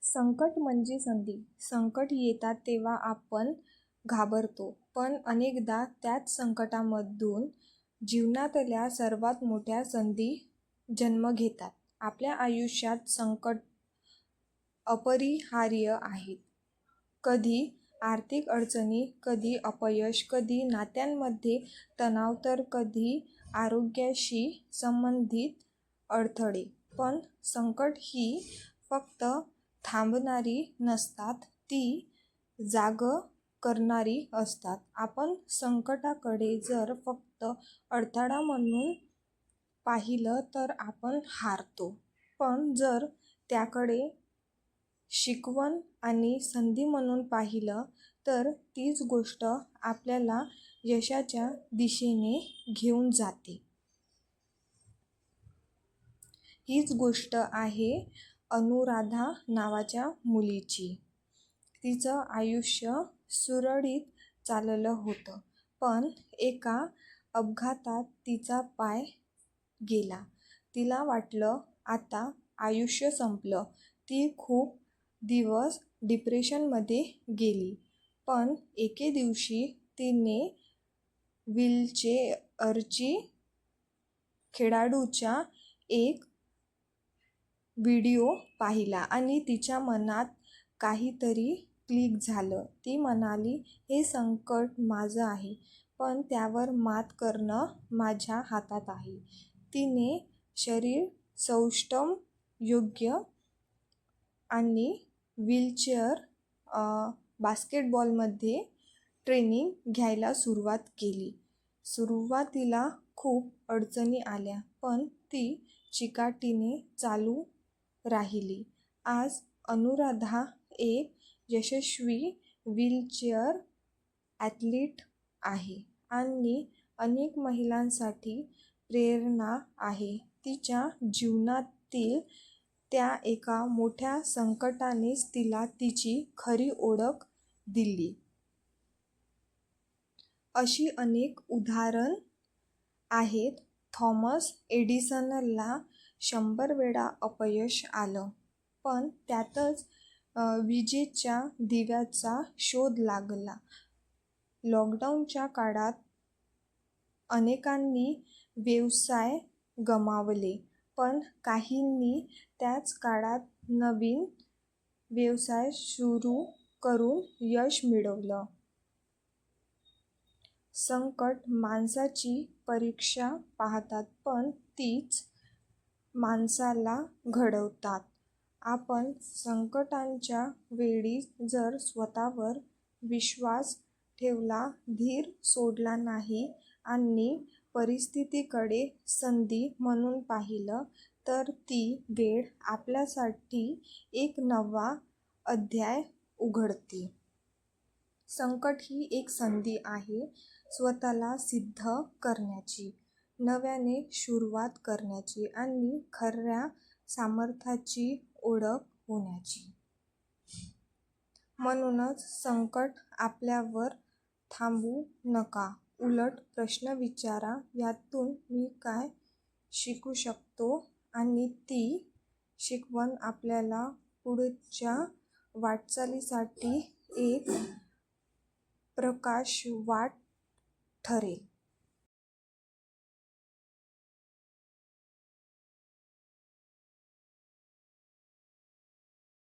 संकट म्हणजे संधी. संकट येतात तेव्हा आपण घाबरतो, पण अनेकदा त्याच संकटामधून जीवनातल्या सर्वात मोठ्या संधी जन्म घेतात. आपल्या आयुष्यात संकट अपरिहार्य आहेत. कधी आर्थिक अडचणी, कधी अपयश, कधी नात्यांमध्ये तणाव, तर कधी आरोग्याशी संबंधित अडथळे. पण संकट ही फक्त थांबणारी नसतात, ती जागं करणारी असतात. आपण संकटाकडे जर फक्त अडथळा म्हणून पाहिलं तर आपण हारतो, पण जर त्याकडे शिकवण आणि संधी म्हणून पाहिलं तर तीच गोष्ट आपल्याला यशाच्या दिशेने घेऊन जाते. हीच गोष्ट आहे अनुराधा नावाच्या मुलीची. तिचं आयुष्य सुरळीत चाललं होतं, पण एका अपघातात तिचा पाय गेला. तिला वाटलं आता आयुष्य संपलं. ती खूप दिवस डिप्रेशनमध्ये गेली. पण एके दिवशी तिने व्हीलचेअरची खेळाडूचा एक व्हिडिओ पाहिला आणि तिच्या मनात काहीतरी क्लिक झालं. ती म्हणाली, हे संकट माझं आहे, पण त्यावर मात करणं माझ्या हातात आहे. तिने शरीर सौष्ठव, योग्य आणि व्हीलचेअर बास्केटबॉलमध्ये ट्रेनिंग घ्यायला सुरुवात केली. सुरुवातीला खूप अडचणी आल्या, पण ती चिकाटीने चालू राहिली. आज अनुराधा एक यशस्वी व्हीलचेअर ॲथलीट आहे आणि अनेक महिलांसाठी प्रेरणा आहे. तिच्या जीवनातील त्या एका मोठ्या संकटानेच तिला तिची खरी ओळख दिली. अशी अनेक उदाहरणं आहेत. थॉमस एडिसनला 100 वेळा अपयश आलं, पण त्यातच विजेच्या दिव्याचा शोध लागला. लॉकडाऊनच्या काळात अनेकांनी व्यवसाय गमावले, पण काहींनी त्याच काळात नवीन व्यवसाय सुरू करून यश मिळवलं. संकट माणसाची परीक्षा पाहतात, पण तीच माणसाला घडवतात. आपण संकटांच्या वेळी जर स्वतःवर विश्वास ठेवला, धीर सोडला नाही आणि परिस्थितीकडे संधी म्हणून पाहिलं, तर ती वेळ आपल्यासाठी एक नवा अध्याय उघडते. संकट ही एक संधी आहे स्वतःला सिद्ध करण्याची, नव्याने सुरुवात करण्याची आणि खऱ्या सामर्थ्याची ओळख होण्याची. म्हणूनच संकट आल्यावर थांबू नका. उलट प्रश्न विचारा, यातून मी काय शिकू शकतो, आणि ती शिकवण आपल्या पुढच्या वाटचालीसाठी एक प्रकाशवाट ठरेल.